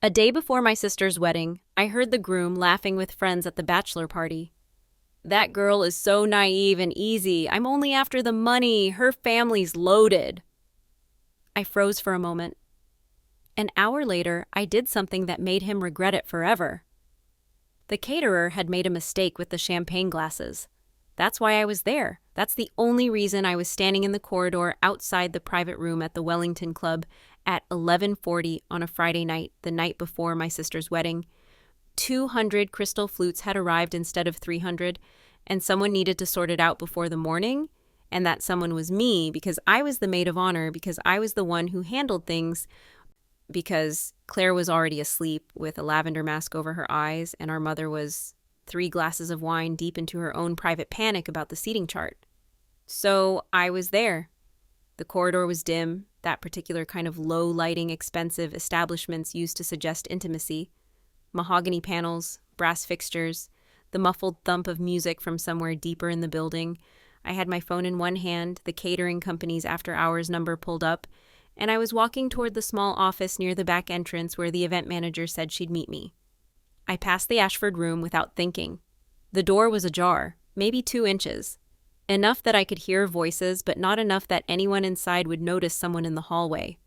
A day before my sister's wedding, I heard the groom laughing with friends at the bachelor party. "That girl is so naive and easy. I'm only after the money. Her family's loaded." I froze for a moment. An hour later, I did something that made him regret it forever. The caterer had made a mistake with the champagne glasses. That's why I was there. That's the only reason I was standing in the corridor outside the private room at the Wellington Club at 11:40 on a Friday night, the night before my sister's wedding. 200 crystal flutes had arrived instead of 300, and someone needed to sort it out before the morning, and that someone was me because I was the maid of honor, because I was the one who handled things, because Claire was already asleep with a lavender mask over her eyes, and our mother was 3 glasses of wine deep into her own private panic about the seating chart. So I was there. The corridor was dim, that particular kind of low-lighting, expensive establishments used to suggest intimacy. Mahogany panels, brass fixtures, the muffled thump of music from somewhere deeper in the building. I had my phone in one hand, the catering company's after-hours number pulled up, and I was walking toward the small office near the back entrance where the event manager said she'd meet me. I passed the Ashford room without thinking. The door was ajar, maybe 2 inches. Enough that I could hear voices, but not enough that anyone inside would notice someone in the hallway.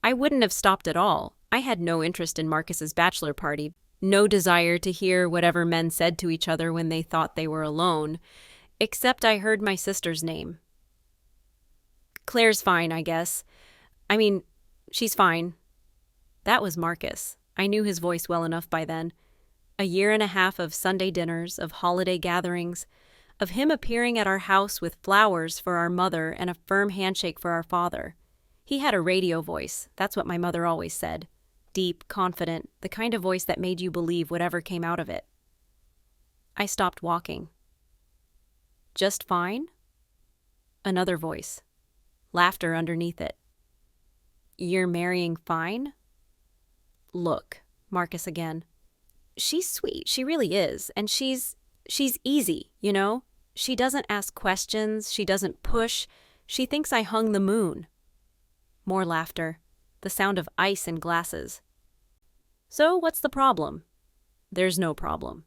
I wouldn't have stopped at all. I had no interest in Marcus's bachelor party, no desire to hear whatever men said to each other when they thought they were alone, except I heard my sister's name. "Claire's fine, I guess. I mean, she's fine." That was Marcus. I knew his voice well enough by then. A year and a half of Sunday dinners, of holiday gatherings, of him appearing at our house with flowers for our mother and a firm handshake for our father. He had a radio voice, that's what my mother always said. Deep, confident, the kind of voice that made you believe whatever came out of it. I stopped walking. "Just fine?" Another voice. Laughter underneath it. "You're marrying fine?" "Look," Marcus again. "She's sweet, she really is, and she's easy, you know? She doesn't ask questions, she doesn't push, she thinks I hung the moon." More laughter, the sound of ice in glasses. "So what's the problem?" "There's no problem."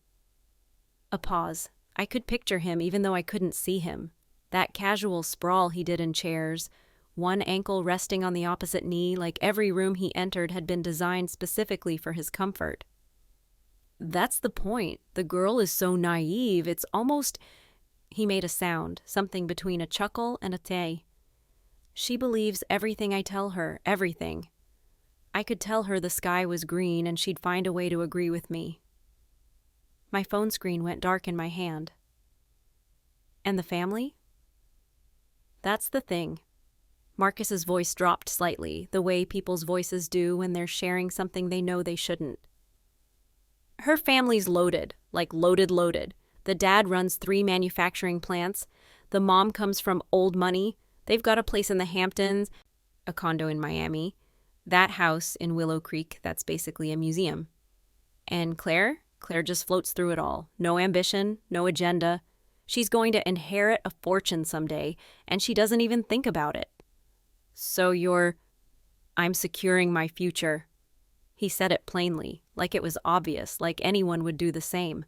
A pause. I could picture him even though I couldn't see him. That casual sprawl he did in chairs, one ankle resting on the opposite knee, like every room he entered had been designed specifically for his comfort. "That's the point. The girl is so naive, it's almost—" He made a sound, something between a chuckle and a tay. "She believes everything I tell her, everything. I could tell her the sky was green and she'd find a way to agree with me." My phone screen went dark in my hand. "And the family?" "That's the thing." Marcus's voice dropped slightly, the way people's voices do when they're sharing something they know they shouldn't. "Her family's loaded, like loaded. The dad runs 3 manufacturing plants. The mom comes from old money. They've got a place in the Hamptons, a condo in Miami, that house in Willow Creek that's basically a museum. And Claire just floats through it all. No ambition, no agenda. She's going to inherit a fortune someday, and she doesn't even think about it." "So I'm securing my future." He said it plainly, like it was obvious, like anyone would do the same.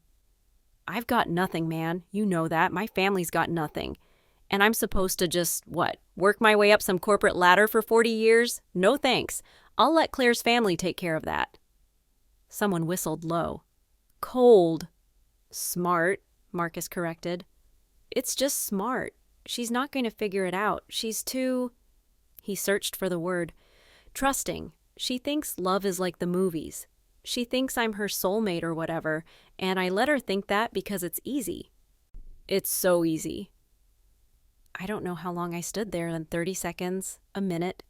"I've got nothing, man. You know that. My family's got nothing. And I'm supposed to just, work my way up some corporate ladder for 40 years? No thanks. I'll let Claire's family take care of that." Someone whistled low. "Cold." "Smart," Marcus corrected. "It's just smart. She's not going to figure it out. She's too—" He searched for the word. "Trusting. She thinks love is like the movies. She thinks I'm her soulmate or whatever, and I let her think that because it's easy." "It's so easy." I don't know how long I stood there, then 30 seconds, a minute.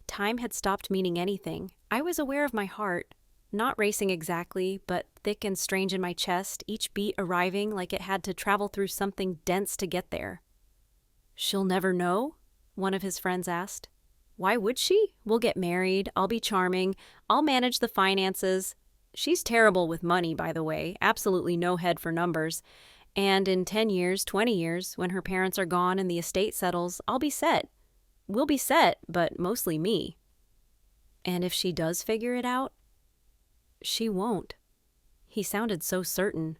Time had stopped meaning anything. I was aware of my heart, not racing exactly, but thick and strange in my chest, each beat arriving like it had to travel through something dense to get there. "She'll never know?" one of his friends asked. "Why would she? We'll get married, I'll be charming, I'll manage the finances. She's terrible with money, by the way, absolutely no head for numbers. And in 10 years, 20 years, when her parents are gone and the estate settles, I'll be set. We'll be set, but mostly me." "And if she does figure it out?" She won't. He sounded so certain.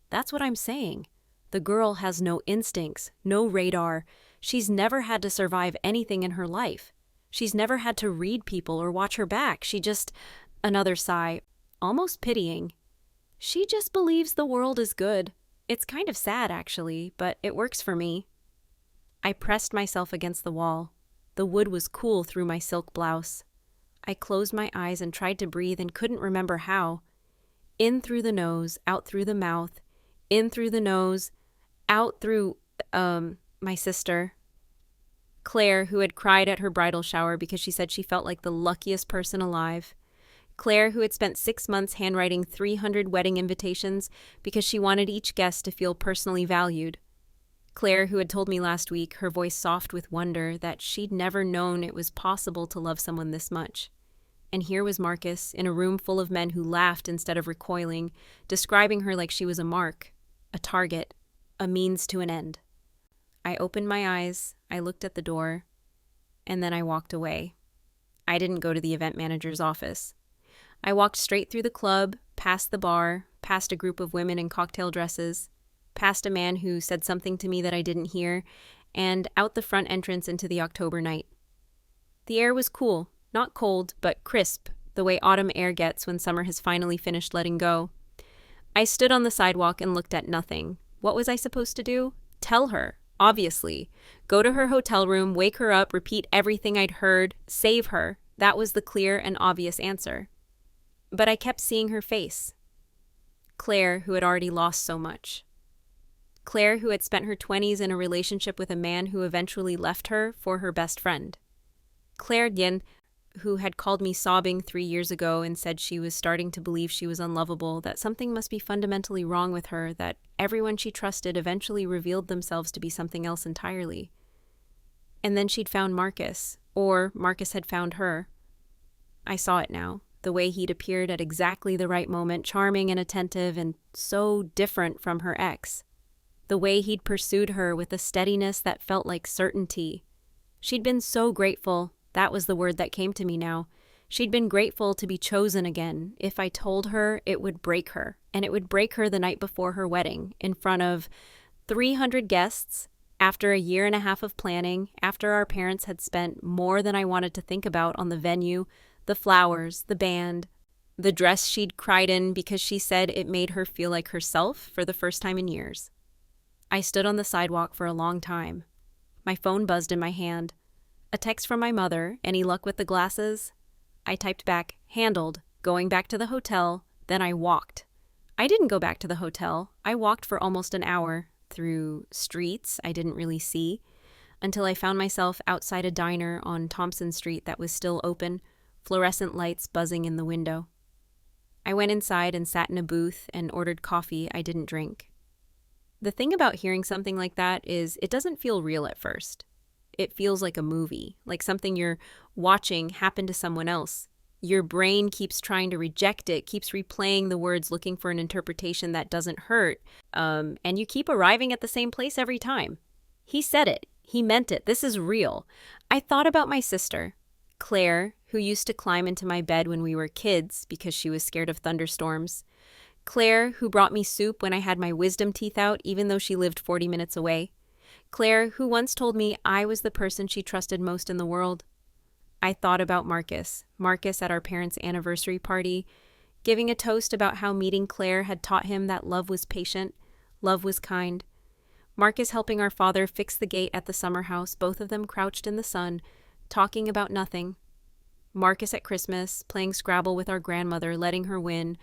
That's what I'm saying. The girl has no instincts, no radar. She's never had to survive anything in her life. She's never had to read people or watch her back. She just, another sigh, almost pitying. She just believes the world is good. It's kind of sad, actually, but it works for me. I pressed myself against the wall. The wood was cool through my silk blouse. I closed my eyes and tried to breathe and couldn't remember how. In through the nose, out through the mouth, in through the nose, out through, my sister. Claire, who had cried at her bridal shower because she said she felt like the luckiest person alive. Claire, who had spent 6 months handwriting 300 wedding invitations because she wanted each guest to feel personally valued. Claire, who had told me last week, her voice soft with wonder, that she'd never known it was possible to love someone this much. And here was Marcus, in a room full of men who laughed instead of recoiling, describing her like she was a mark, a target, a means to an end. I opened my eyes, I looked at the door, and then I walked away. I didn't go to the event manager's office. I walked straight through the club, past the bar, past a group of women in cocktail dresses, past a man who said something to me that I didn't hear, and out the front entrance into the October night. The air was cool, not cold, but crisp, the way autumn air gets when summer has finally finished letting go. I stood on the sidewalk and looked at nothing. What was I supposed to do? Tell her, obviously. Go to her hotel room, wake her up, repeat everything I'd heard, save her. That was the clear and obvious answer. But I kept seeing her face. Claire, who had already lost so much. Claire, who had spent her 20s in a relationship with a man who eventually left her for her best friend. Claire Dien, who had called me sobbing 3 years ago and said she was starting to believe she was unlovable, that something must be fundamentally wrong with her, that everyone she trusted eventually revealed themselves to be something else entirely. And then she'd found Marcus, or Marcus had found her. I saw it now, the way he'd appeared at exactly the right moment, charming and attentive and so different from her ex. The way he'd pursued her with a steadiness that felt like certainty. She'd been so grateful. That was the word that came to me now. She'd been grateful to be chosen again. If I told her, it would break her. And it would break her the night before her wedding, in front of 300 guests, after a year and a half of planning, after our parents had spent more than I wanted to think about on the venue, the flowers, the band, the dress she'd cried in because she said it made her feel like herself for the first time in years. I stood on the sidewalk for a long time. My phone buzzed in my hand. A text from my mother, any luck with the glasses? I typed back, handled, going back to the hotel, then I walked. I didn't go back to the hotel. I walked for almost an hour, through streets I didn't really see, until I found myself outside a diner on Thompson Street that was still open, fluorescent lights buzzing in the window. I went inside and sat in a booth and ordered coffee I didn't drink. The thing about hearing something like that is it doesn't feel real at first. It feels like a movie, like something you're watching happen to someone else. Your brain keeps trying to reject it, keeps replaying the words looking for an interpretation that doesn't hurt, and you keep arriving at the same place every time. He said it. He meant it. This is real. I thought about my sister, Claire, who used to climb into my bed when we were kids because she was scared of thunderstorms. Claire, who brought me soup when I had my wisdom teeth out, even though she lived 40 minutes away. Claire, who once told me I was the person she trusted most in the world. I thought about Marcus at our parents' anniversary party, giving a toast about how meeting Claire had taught him that love was patient, love was kind. Marcus helping our father fix the gate at the summer house, both of them crouched in the sun, talking about nothing. Marcus at Christmas, playing Scrabble with our grandmother, letting her win.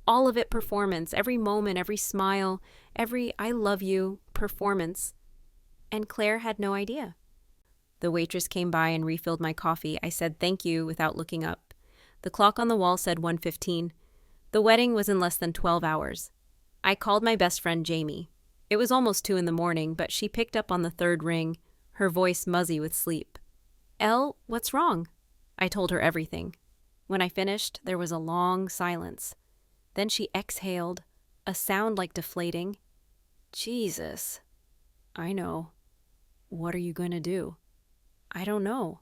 All of it performance, every moment, every smile, every I love you performance. And Claire had no idea. The waitress came by and refilled my coffee. I said thank you without looking up. The clock on the wall said 1:15. The wedding was in less than 12 hours. I called my best friend Jamie. It was almost 2 a.m, but she picked up on the third ring, her voice muzzy with sleep. Elle, what's wrong? I told her everything. When I finished, there was a long silence. Then she exhaled, a sound like deflating. Jesus. I know. What are you going to do? I don't know.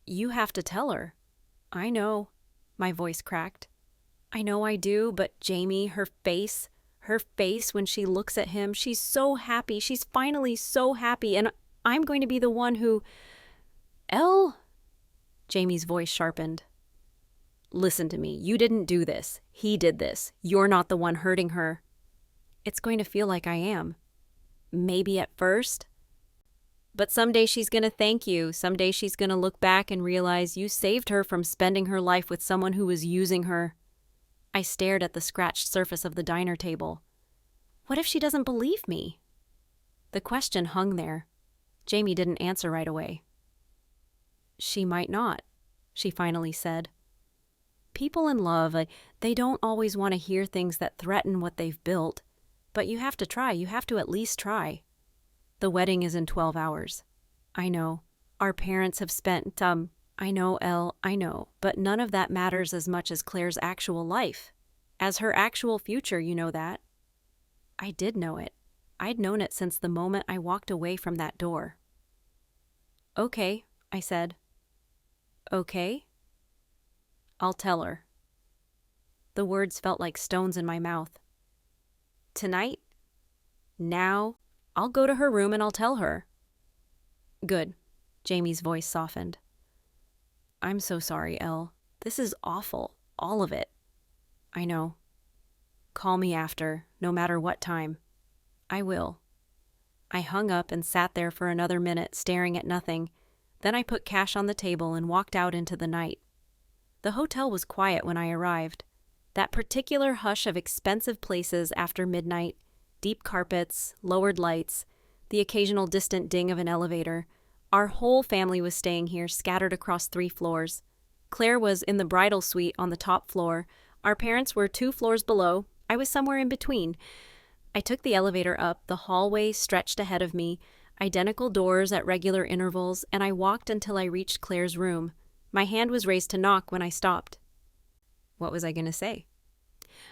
You have to tell her. I know. My voice cracked. I know I do, but Jamie, her face when she looks at him, she's so happy. She's finally so happy, and I'm going to be the one who... Elle? Jamie's voice sharpened. Listen to me. You didn't do this. He did this. You're not the one hurting her. It's going to feel like I am. Maybe at first. But someday she's going to thank you. Someday she's going to look back and realize you saved her from spending her life with someone who was using her. I stared at the scratched surface of the diner table. What if she doesn't believe me? The question hung there. Jamie didn't answer right away. She might not, she finally said. People in love, they don't always want to hear things that threaten what they've built. But you have to try. You have to at least try. The wedding is in 12 hours. I know. Our parents have spent, I know, Elle, I know. But none of that matters as much as Claire's actual life. As her actual future, you know that. I did know it. I'd known it since the moment I walked away from that door. Okay, I said. Okay? I'll tell her. The words felt like stones in my mouth. Tonight? Now? I'll go to her room and I'll tell her. Good. Jamie's voice softened. I'm so sorry, Elle. This is awful. All of it. I know. Call me after, no matter what time. I will. I hung up and sat there for another minute, staring at nothing. Then I put cash on the table and walked out into the night. The hotel was quiet when I arrived. That particular hush of expensive places after midnight, deep carpets, lowered lights, the occasional distant ding of an elevator. Our whole family was staying here, scattered across 3 floors. Claire was in the bridal suite on the top floor. Our parents were 2 floors below. I was somewhere in between. I took the elevator up. The hallway stretched ahead of me, identical doors at regular intervals, and I walked until I reached Claire's room. My hand was raised to knock when I stopped. What was I going to say?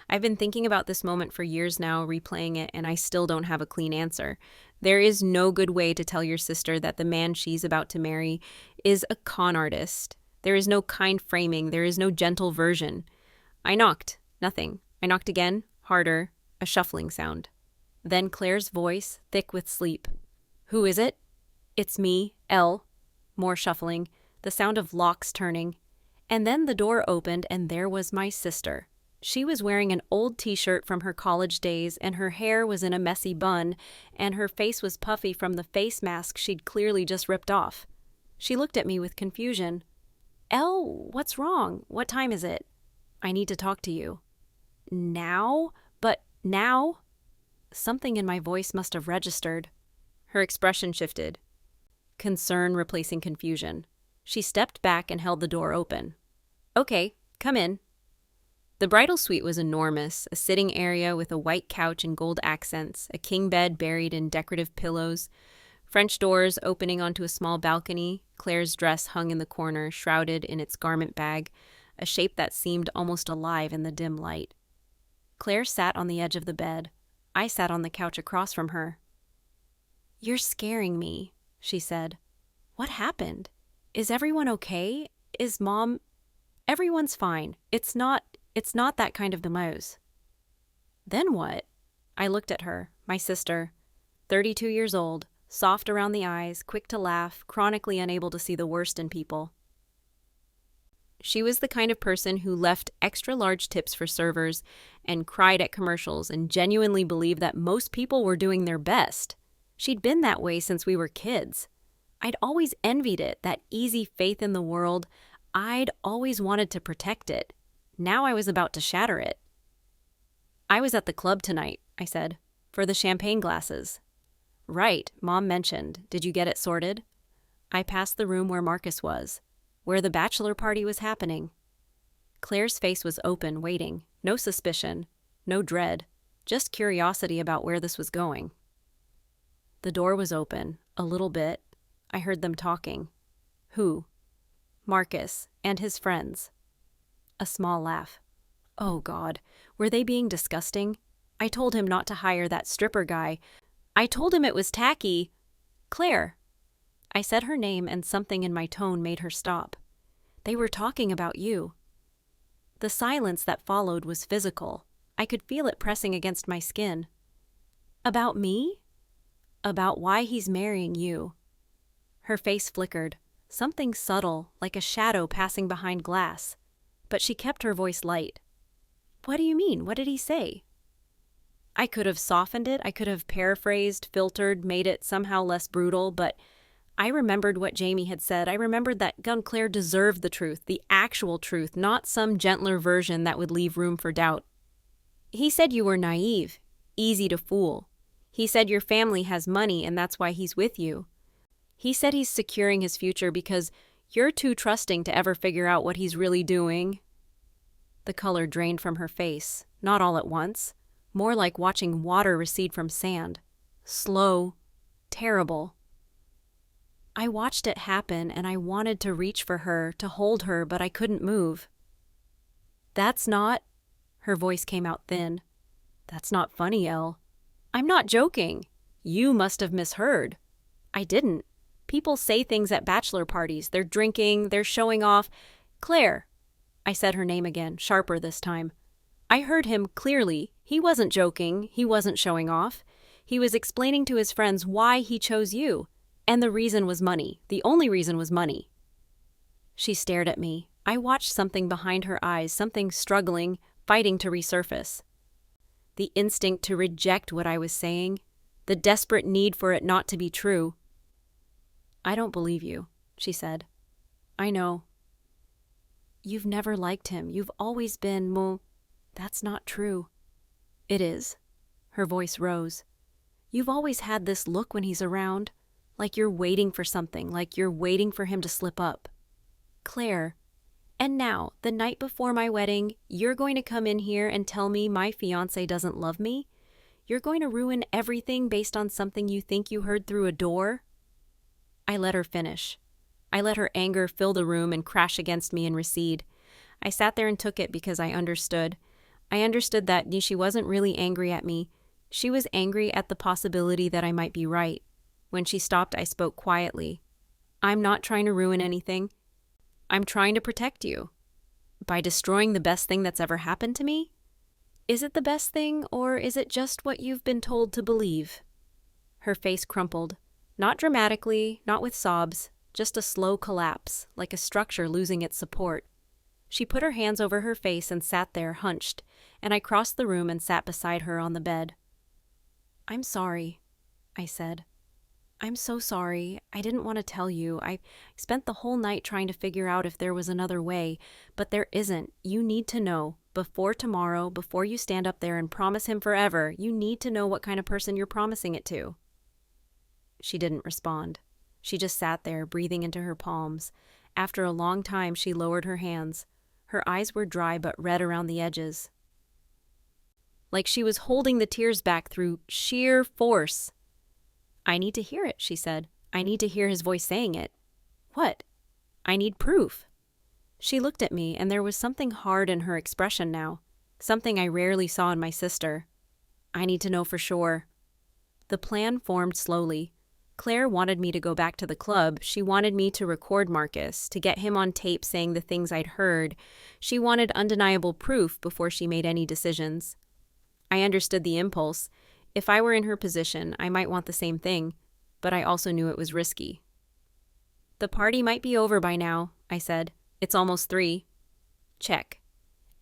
I've been thinking about this moment for years now, replaying it, and I still don't have a clean answer. There is no good way to tell your sister that the man she's about to marry is a con artist. There is no kind framing. There is no gentle version. I knocked. Nothing. I knocked again, harder, a shuffling sound. Then Claire's voice, thick with sleep. Who is it? It's me, Elle. More shuffling, the sound of locks turning. And then the door opened and there was my sister. She was wearing an old t-shirt from her college days, and her hair was in a messy bun, and her face was puffy from the face mask she'd clearly just ripped off. She looked at me with confusion. Elle, what's wrong? What time is it? I need to talk to you. Now? But now? Something in my voice must have registered. Her expression shifted. Concern replacing confusion. She stepped back and held the door open. Okay, come in. The bridal suite was enormous, a sitting area with a white couch and gold accents, a king bed buried in decorative pillows, French doors opening onto a small balcony. Claire's dress hung in the corner, shrouded in its garment bag, a shape that seemed almost alive in the dim light. Claire sat on the edge of the bed. I sat on the couch across from her. You're scaring me, she said. What happened? Is everyone okay? Is Mom... Everyone's fine. It's not that kind of demise. Then what? I looked at her, my sister, 32 years old, soft around the eyes, quick to laugh, chronically unable to see the worst in people. She was the kind of person who left extra large tips for servers and cried at commercials and genuinely believed that most people were doing their best. She'd been that way since we were kids. I'd always envied it, that easy faith in the world. I'd always wanted to protect it. Now I was about to shatter it. I was at the club tonight, I said, for the champagne glasses. Right, Mom mentioned. Did you get it sorted? I passed the room where Marcus was, where the bachelor party was happening. Claire's face was open, waiting. No suspicion, no dread, just curiosity about where this was going. The door was open, a little bit. I heard them talking. Who? Marcus and his friends. A small laugh. Oh, God, were they being disgusting? I told him not to hire that stripper guy. I told him it was tacky. Claire. I said her name and something in my tone made her stop. They were talking about you. The silence that followed was physical. I could feel it pressing against my skin. About me? About why he's marrying you. Her face flickered, something subtle, like a shadow passing behind glass. But she kept her voice light. What do you mean? What did he say? I could have softened it, I could have paraphrased, filtered, made it somehow less brutal, but I remembered what Jamie had said. I remembered that Claire deserved the truth, the actual truth, not some gentler version that would leave room for doubt. He said you were naive, easy to fool. He said your family has money and that's why he's with you. He said he's securing his future because you're too trusting to ever figure out what he's really doing. The color drained from her face, not all at once, more like watching water recede from sand. Slow, terrible. I watched it happen and I wanted to reach for her, to hold her, but I couldn't move. That's not... Her voice came out thin. That's not funny, Elle. I'm not joking. You must have misheard. I didn't. People say things at bachelor parties. They're drinking, they're showing off. Claire. I said her name again, sharper this time. I heard him clearly. He wasn't joking. He wasn't showing off. He was explaining to his friends why he chose you. And the reason was money. The only reason was money. She stared at me. I watched something behind her eyes, something struggling, fighting to resurface. The instinct to reject what I was saying, the desperate need for it not to be true. I don't believe you, she said. I know. You've never liked him. You've always been, that's not true. It is. Her voice rose. You've always had this look when he's around, like you're waiting for something, like you're waiting for him to slip up. Claire, and now, the night before my wedding, you're going to come in here and tell me my fiancé doesn't love me? You're going to ruin everything based on something you think you heard through a door? I let her finish. I let her anger fill the room and crash against me and recede. I sat there and took it because I understood. I understood that she wasn't really angry at me. She was angry at the possibility that I might be right. When she stopped, I spoke quietly. I'm not trying to ruin anything. I'm trying to protect you. By destroying the best thing that's ever happened to me? Is it the best thing, or is it just what you've been told to believe? Her face crumpled. Not dramatically, not with sobs, just a slow collapse, like a structure losing its support. She put her hands over her face and sat there, hunched, and I crossed the room and sat beside her on the bed. I'm sorry, I said. I'm so sorry. I didn't want to tell you. I spent the whole night trying to figure out if there was another way, but there isn't. You need to know. Before tomorrow, before you stand up there and promise him forever, you need to know what kind of person you're promising it to. She didn't respond. She just sat there, breathing into her palms. After a long time, she lowered her hands. Her eyes were dry but red around the edges. Like she was holding the tears back through sheer force. I need to hear it, she said. I need to hear his voice saying it. What? I need proof. She looked at me, and there was something hard in her expression now, something I rarely saw in my sister. I need to know for sure. The plan formed slowly. Claire wanted me to go back to the club. She wanted me to record Marcus, to get him on tape saying the things I'd heard. She wanted undeniable proof before she made any decisions. I understood the impulse. If I were in her position, I might want the same thing, but I also knew it was risky. The party might be over by now, I said. It's almost 3. Check.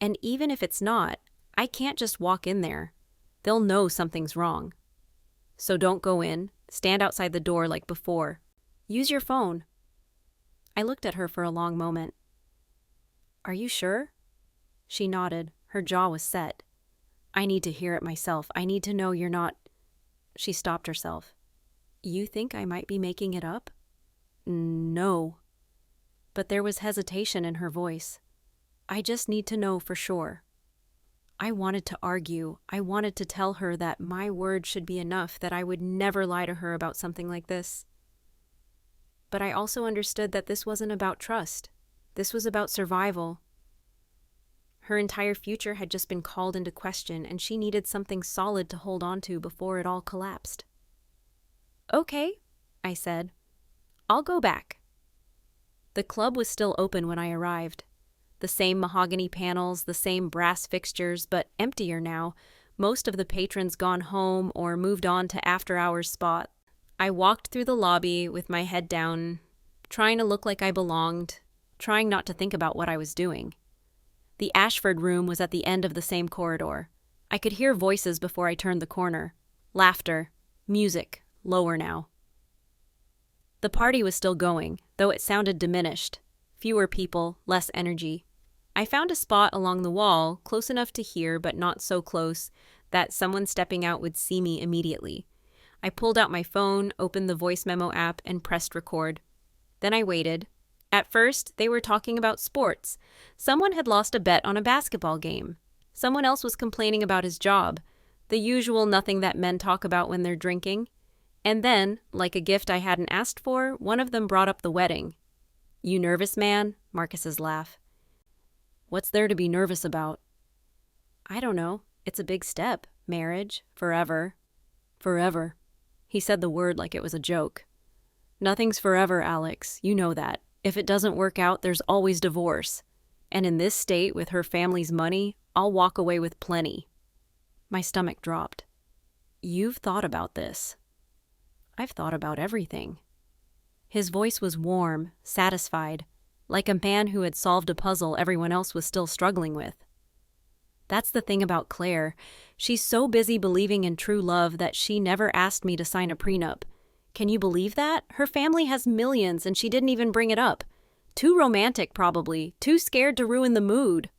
And even if it's not, I can't just walk in there. They'll know something's wrong. So don't go in. Stand outside the door like before. Use your phone. I looked at her for a long moment. Are you sure? She nodded. Her jaw was set. I need to hear it myself. I need to know you're not... She stopped herself. You think I might be making it up? No. But there was hesitation in her voice. I just need to know for sure. I wanted to argue. I wanted to tell her that my word should be enough, that I would never lie to her about something like this. But I also understood that this wasn't about trust. This was about survival. Her entire future had just been called into question, and she needed something solid to hold on to before it all collapsed. Okay, I said. I'll go back. The club was still open when I arrived. The same mahogany panels, the same brass fixtures, but emptier now. Most of the patrons gone home or moved on to after-hours spot. I walked through the lobby with my head down, trying to look like I belonged, trying not to think about what I was doing. The Ashford room was at the end of the same corridor. I could hear voices before I turned the corner. Laughter. Music. Lower now. The party was still going, though it sounded diminished. Fewer people, less energy. I found a spot along the wall, close enough to hear but not so close that someone stepping out would see me immediately. I pulled out my phone, opened the voice memo app, and pressed record. Then I waited. At first, they were talking about sports. Someone had lost a bet on a basketball game. Someone else was complaining about his job. The usual nothing that men talk about when they're drinking. And then, like a gift I hadn't asked for, one of them brought up the wedding. "You nervous, man?" Marcus's laugh. "What's there to be nervous about?" "I don't know. It's a big step. Marriage. Forever." "Forever." He said the word like it was a joke. "Nothing's forever, Alex. You know that. If it doesn't work out, there's always divorce. And in this state, with her family's money, I'll walk away with plenty." My stomach dropped. "You've thought about this." "I've thought about everything." His voice was warm, satisfied, like a man who had solved a puzzle everyone else was still struggling with. That's the thing about Claire. She's so busy believing in true love that she never asked me to sign a prenup. Can you believe that? Her family has millions and she didn't even bring it up. Too romantic, probably. Too scared to ruin the mood.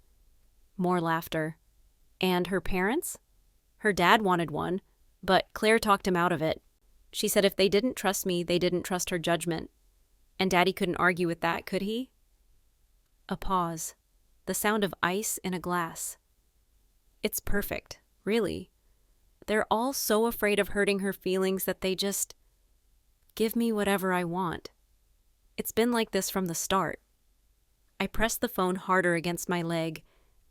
More laughter. And her parents? Her dad wanted one, but Claire talked him out of it. She said if they didn't trust me, they didn't trust her judgment. And Daddy couldn't argue with that, could he? A pause. The sound of ice in a glass. It's perfect, really. They're all so afraid of hurting her feelings that they just give me whatever I want. It's been like this from the start. I pressed the phone harder against my leg,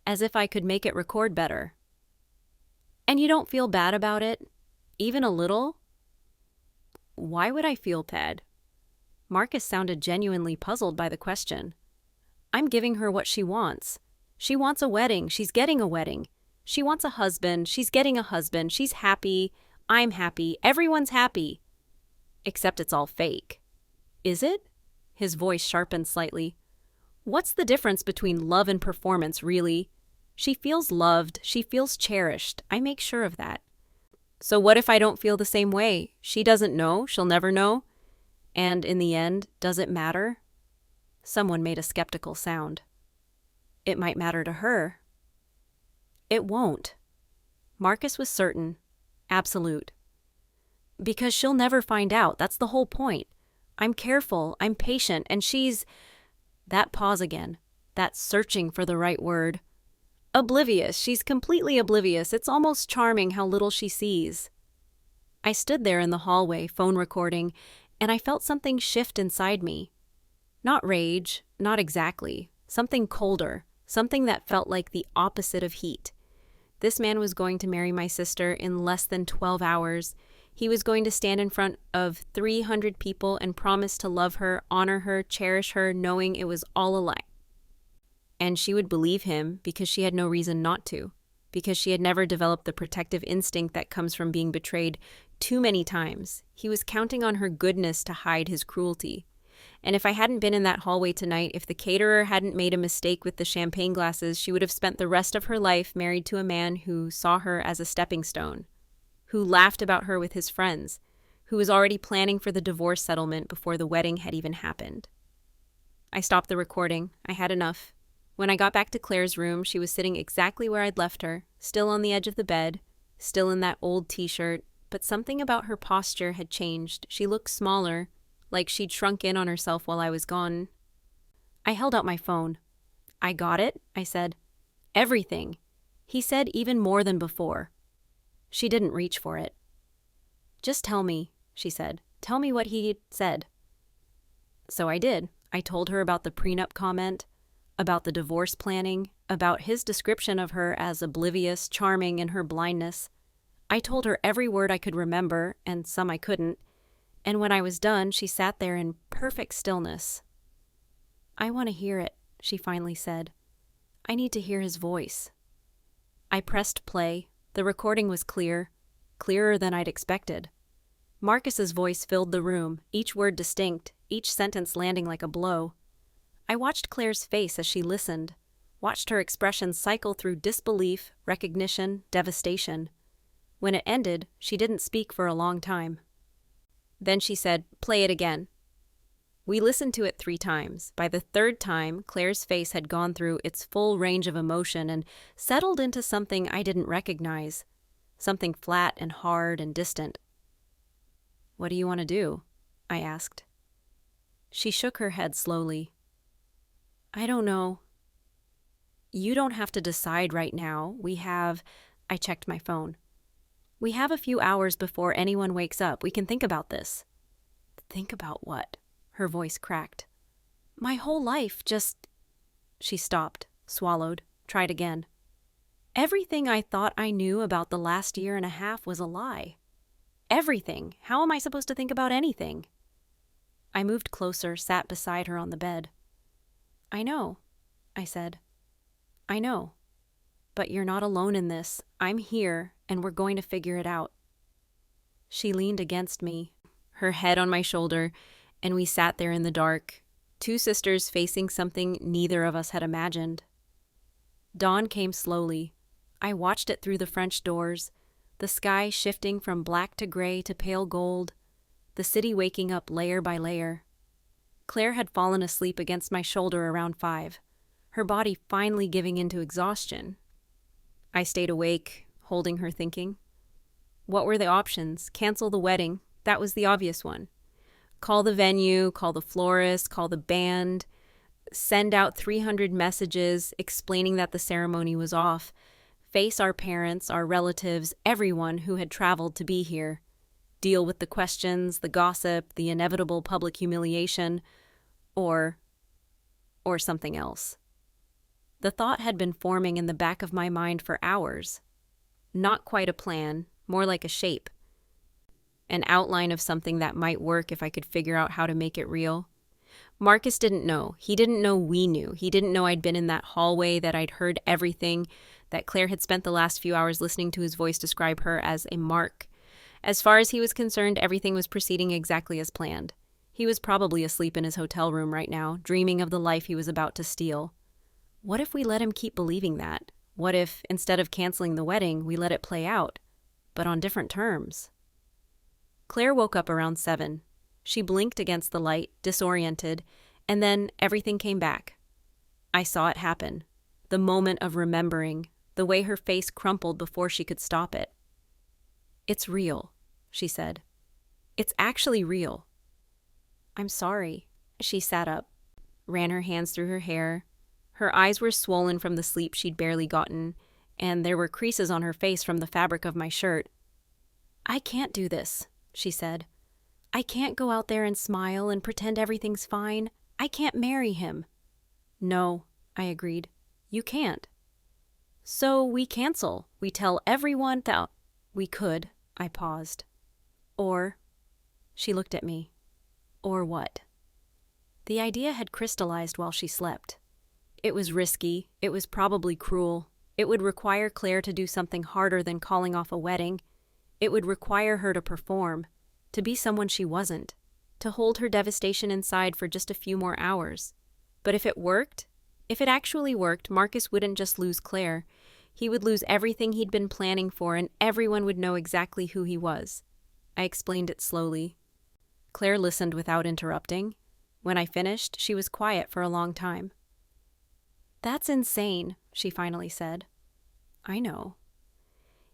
as if I could make it record better. "And you don't feel bad about it? Even a little?" Why would I feel bad? Marcus sounded genuinely puzzled by the question. "I'm giving her what she wants. She wants a wedding. She's getting a wedding. She wants a husband. She's getting a husband. She's happy. I'm happy. Everyone's happy. Except it's all fake." "Is it?" His voice sharpened slightly. "What's the difference between love and performance, really? She feels loved. She feels cherished. I make sure of that. So what if I don't feel the same way? She doesn't know. She'll never know. And in the end, does it matter?" Someone made a skeptical sound. "It might matter to her." "It won't." Marcus was certain. Absolute. "Because she'll never find out. That's the whole point. I'm careful. I'm patient. And she's..." That pause again. That searching for the right word. "Oblivious. She's completely oblivious. It's almost charming how little she sees." I stood there in the hallway, phone recording, and I felt something shift inside me. Not rage, not exactly. Something colder. Something that felt like the opposite of heat. This man was going to marry my sister in less than 12 hours. He was going to stand in front of 300 people and promise to love her, honor her, cherish her, knowing it was all a lie. And she would believe him because she had no reason not to, because she had never developed the protective instinct that comes from being betrayed too many times. He was counting on her goodness to hide his cruelty. And if I hadn't been in that hallway tonight, if the caterer hadn't made a mistake with the champagne glasses, she would have spent the rest of her life married to a man who saw her as a stepping stone, who laughed about her with his friends, who was already planning for the divorce settlement before the wedding had even happened. I stopped the recording. I had enough. When I got back to Claire's room, she was sitting exactly where I'd left her, still on the edge of the bed, still in that old t-shirt, but something about her posture had changed. She looked smaller, like she'd shrunk in on herself while I was gone. I held out my phone. "I got it," I said. "Everything." He said even more than before. She didn't reach for it. "Just tell me," she said. "Tell me what he said." So I did. I told her about the prenup comment, about the divorce planning, about his description of her as oblivious, charming in her blindness. I told her every word I could remember, and some I couldn't, and when I was done, she sat there in perfect stillness. "I want to hear it," she finally said. I need to hear his voice. I pressed play. The recording was clear, clearer than I'd expected. Marcus's voice filled the room, each word distinct, each sentence landing like a blow. I watched Claire's face as she listened, watched her expression cycle through disbelief, recognition, devastation. When it ended, she didn't speak for a long time. Then she said, "Play it again." We listened to it 3 times. By the 3rd time, Claire's face had gone through its full range of emotion and settled into something I didn't recognize, something flat and hard and distant. "What do you want to do?" I asked. She shook her head slowly. "I don't know." "You don't have to decide right now. I checked my phone. We have a few hours before anyone wakes up. We can think about this." "Think about what?" Her voice cracked. "My whole life, just—" She stopped, swallowed, tried again. Everything I thought I knew about the last year and a half was a lie. Everything. How am I supposed to think about anything? I moved closer, sat beside her on the bed. "I know," I said. "I know. But you're not alone in this. I'm here, and we're going to figure it out." She leaned against me, her head on my shoulder, and we sat there in the dark, 2 sisters facing something neither of us had imagined. Dawn came slowly. I watched it through the French doors, the sky shifting from black to gray to pale gold, the city waking up layer by layer. Claire had fallen asleep against my shoulder around 5, her body finally giving in to exhaustion. I stayed awake, holding her, thinking. What were the options? Cancel the wedding. That was the obvious one. Call the venue, call the florist, call the band, send out 300 messages explaining that the ceremony was off, face our parents, our relatives, everyone who had traveled to be here, deal with the questions, the gossip, the inevitable public humiliation, or something else. The thought had been forming in the back of my mind for hours. Not quite a plan, more like a shape. An outline of something that might work if I could figure out how to make it real. Marcus didn't know. He didn't know we knew. He didn't know I'd been in that hallway, that I'd heard everything, that Claire had spent the last few hours listening to his voice describe her as a mark. As far as he was concerned, everything was proceeding exactly as planned. He was probably asleep in his hotel room right now, dreaming of the life he was about to steal. What if we let him keep believing that? What if, instead of canceling the wedding, we let it play out, but on different terms? Claire woke up around 7. She blinked against the light, disoriented, and then everything came back. I saw it happen. The moment of remembering, the way her face crumpled before she could stop it. "It's real," she said. "It's actually real." "I'm sorry." She sat up, ran her hands through her hair. Her eyes were swollen from the sleep she'd barely gotten, and there were creases on her face from the fabric of my shirt. "I can't do this," she said. "I can't go out there and smile and pretend everything's fine. I can't marry him." "No," I agreed. "You can't." "So we cancel. We tell everyone that—" "We could," I paused. "Or—" She looked at me. "Or what?" The idea had crystallized while she slept. It was risky. It was probably cruel. It would require Claire to do something harder than calling off a wedding. It would require her to perform, to be someone she wasn't, to hold her devastation inside for just a few more hours. But if it worked, if it actually worked, Marcus wouldn't just lose Claire. He would lose everything he'd been planning for, and everyone would know exactly who he was. I explained it slowly. Claire listened without interrupting. When I finished, she was quiet for a long time. "That's insane," she finally said. "I know."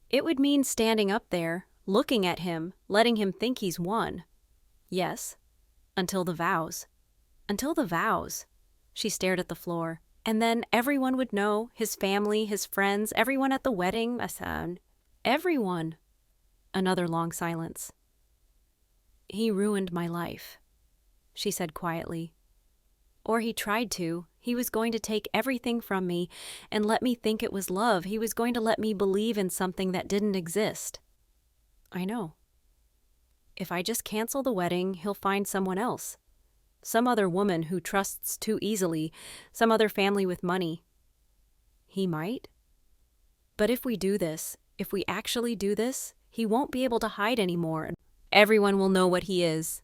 "It would mean standing up there, looking at him, letting him think he's won." "Yes, until the vows." "Until the vows." She stared at the floor. "And then everyone would know, his family, his friends, everyone at the wedding, everyone." Another long silence. "He ruined my life," she said quietly. "Or he tried to. He was going to take everything from me and let me think it was love. He was going to let me believe in something that didn't exist." "I know. If I just cancel the wedding, he'll find someone else. Some other woman who trusts too easily, some other family with money." He might. But if we do this, if we actually do this, he won't be able to hide anymore. Everyone will know what he is.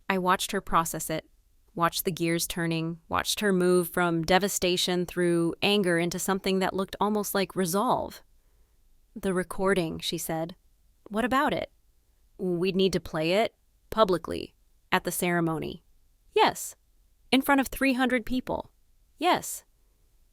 I watched her process it, watched the gears turning, watched her move from devastation through anger into something that looked almost like resolve. The recording, she said. What about it? We'd need to play it publicly at the ceremony. Yes. In front of 300 people. Yes.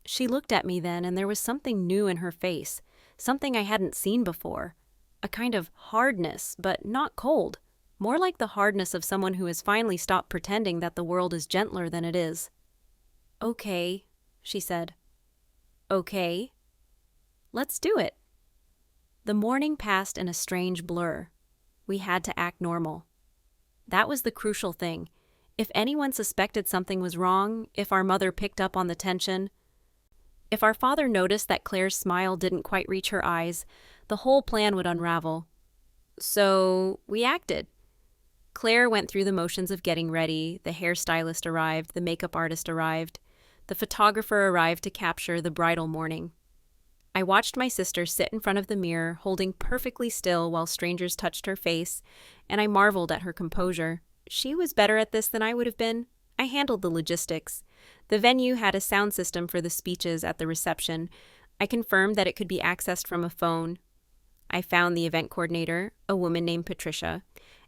She looked at me then, and there was something new in her face, something I hadn't seen before. A kind of hardness, but not cold. More like the hardness of someone who has finally stopped pretending that the world is gentler than it is. Okay, she said. Okay. Let's do it. The morning passed in a strange blur. We had to act normal. That was the crucial thing. If anyone suspected something was wrong, if our mother picked up on the tension, if our father noticed that Claire's smile didn't quite reach her eyes, the whole plan would unravel. So we acted. Claire went through the motions of getting ready, the hairstylist arrived, the makeup artist arrived, the photographer arrived to capture the bridal morning. I watched my sister sit in front of the mirror, holding perfectly still while strangers touched her face, and I marveled at her composure. She was better at this than I would have been. I handled the logistics. The venue had a sound system for the speeches at the reception. I confirmed that it could be accessed from a phone. I found the event coordinator, a woman named Patricia,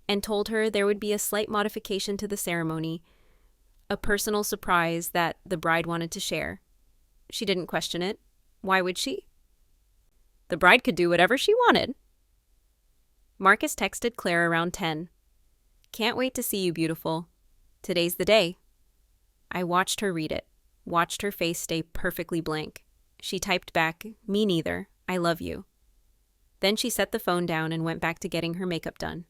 and told her there would be a slight modification to the ceremony, a personal surprise that the bride wanted to share. She didn't question it. Why would she? The bride could do whatever she wanted. Marcus texted Claire around 10. Can't wait to see you, beautiful. Today's the day. I watched her read it, watched her face stay perfectly blank. She typed back, me neither, I love you. Then she set the phone down and went back to getting her makeup done.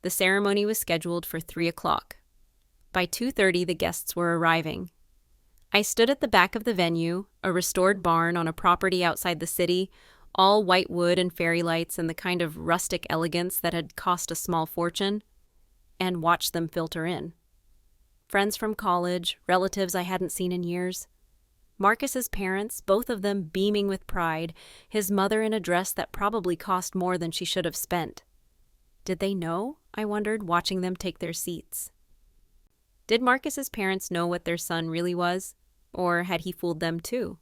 The ceremony was scheduled for 3 o'clock. By 2:30, the guests were arriving. I stood at the back of the venue, a restored barn on a property outside the city, all white wood and fairy lights and the kind of rustic elegance that had cost a small fortune, and watched them filter in. Friends from college, relatives I hadn't seen in years. Marcus's parents, both of them beaming with pride, his mother in a dress that probably cost more than she should have spent. Did they know? I wondered, watching them take their seats. Did Marcus's parents know what their son really was? Or had he fooled them too?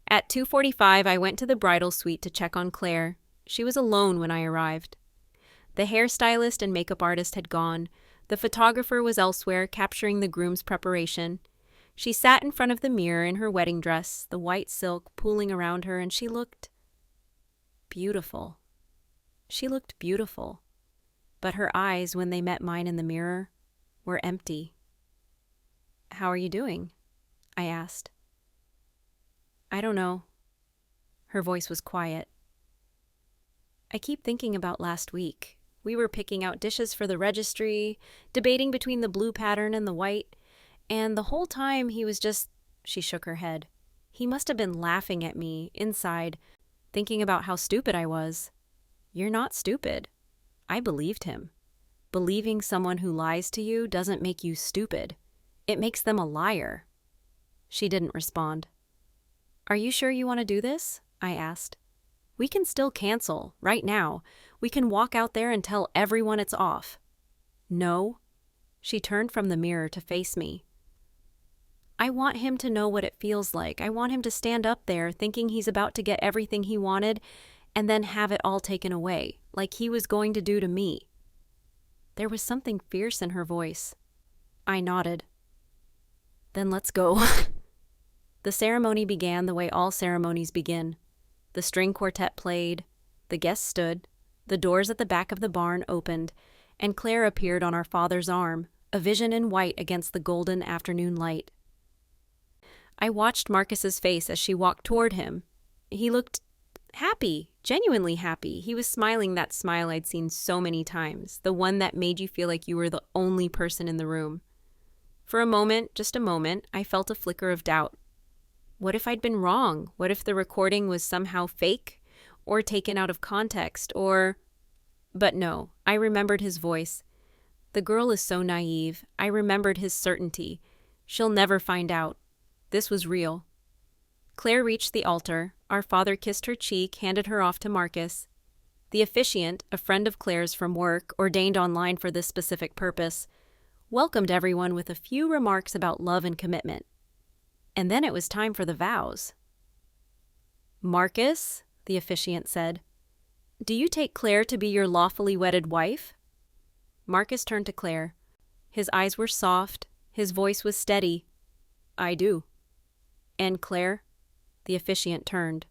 At 2:45, I went to the bridal suite to check on Claire. She was alone when I arrived. The hairstylist and makeup artist had gone. The photographer was elsewhere, capturing the groom's preparation. She sat in front of the mirror in her wedding dress, the white silk pooling around her, and she looked beautiful. She looked beautiful. But her eyes, when they met mine in the mirror, were empty. How are you doing? I asked. I don't know. Her voice was quiet. I keep thinking about last week. We were picking out dishes for the registry, debating between the blue pattern and the white, and the whole time he was just... She shook her head. He must have been laughing at me, inside, thinking about how stupid I was. You're not stupid. I believed him. Believing someone who lies to you doesn't make you stupid. It makes them a liar. She didn't respond. Are you sure you want to do this? I asked. We can still cancel, right now. We can walk out there and tell everyone it's off. No. She turned from the mirror to face me. I want him to know what it feels like. I want him to stand up there thinking he's about to get everything he wanted and then have it all taken away, like he was going to do to me. There was something fierce in her voice. I nodded. Then let's go. The ceremony began the way all ceremonies begin. The string quartet played, the guests stood, the doors at the back of the barn opened, and Claire appeared on our father's arm, a vision in white against the golden afternoon light. I watched Marcus's face as she walked toward him. He looked happy, genuinely happy. He was smiling that smile I'd seen so many times, the one that made you feel like you were the only person in the room. For a moment, just a moment, I felt a flicker of doubt. What if I'd been wrong? What if the recording was somehow fake or taken out of context or... But no, I remembered his voice. The girl is so naive. I remembered his certainty. She'll never find out. This was real. Claire reached the altar. Our father kissed her cheek, handed her off to Marcus. The officiant, a friend of Claire's from work, ordained online for this specific purpose, welcomed everyone with a few remarks about love and commitment. And then it was time for the vows. "Marcus," the officiant said, "do you take Claire to be your lawfully wedded wife?" Marcus turned to Claire. His eyes were soft, his voice was steady. "I do." "And Claire?" The officiant turned.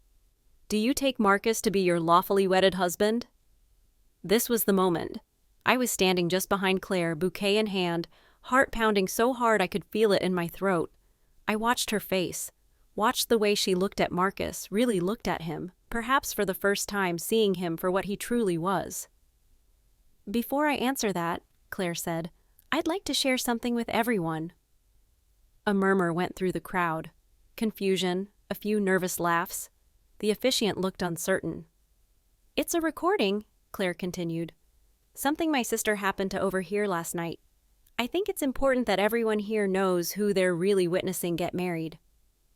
"Do you take Marcus to be your lawfully wedded husband?" This was the moment. I was standing just behind Claire, bouquet in hand, heart pounding so hard I could feel it in my throat. I watched her face, watched the way she looked at Marcus, really looked at him, perhaps for the first time seeing him for what he truly was. "Before I answer that," Claire said, "I'd like to share something with everyone." A murmur went through the crowd. Confusion, a few nervous laughs. The officiant looked uncertain. "It's a recording," Claire continued. "Something my sister happened to overhear last night. I think it's important that everyone here knows who they're really witnessing get married."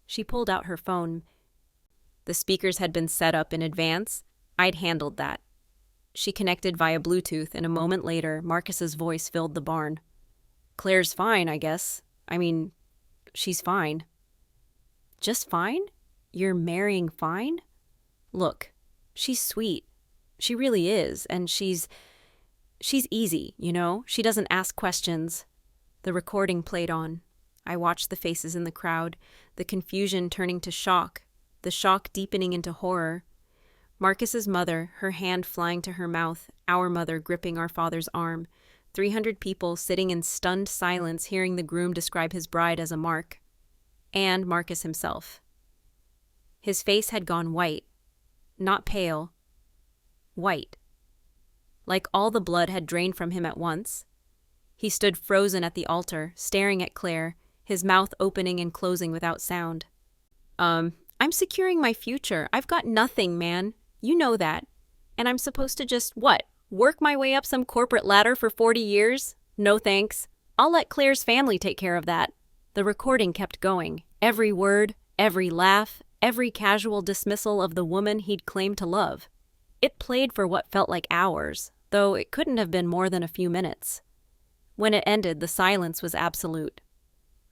She pulled out her phone. The speakers had been set up in advance. I'd handled that. She connected via Bluetooth, and a moment later, Marcus's voice filled the barn. "Claire's fine, I guess. I mean, she's fine." "Just fine? You're marrying fine? Look, she's sweet. She really is, and she's easy, you know? She doesn't ask questions." The recording played on. I watched the faces in the crowd, the confusion turning to shock, the shock deepening into horror. Marcus's mother, her hand flying to her mouth, our mother gripping our father's arm, 300 people sitting in stunned silence hearing the groom describe his bride as a mark. And Marcus himself. His face had gone white. Not pale. White. Like all the blood had drained from him at once. He stood frozen at the altar, staring at Claire, his mouth opening and closing without sound. I'm securing my future. I've got nothing, man. You know that. And I'm supposed to just, what, work my way up some corporate ladder for 40 years? No thanks. I'll let Claire's family take care of that." The recording kept going. Every word, every laugh, every casual dismissal of the woman he'd claimed to love. It played for what felt like hours, though it couldn't have been more than a few minutes. When it ended, the silence was absolute.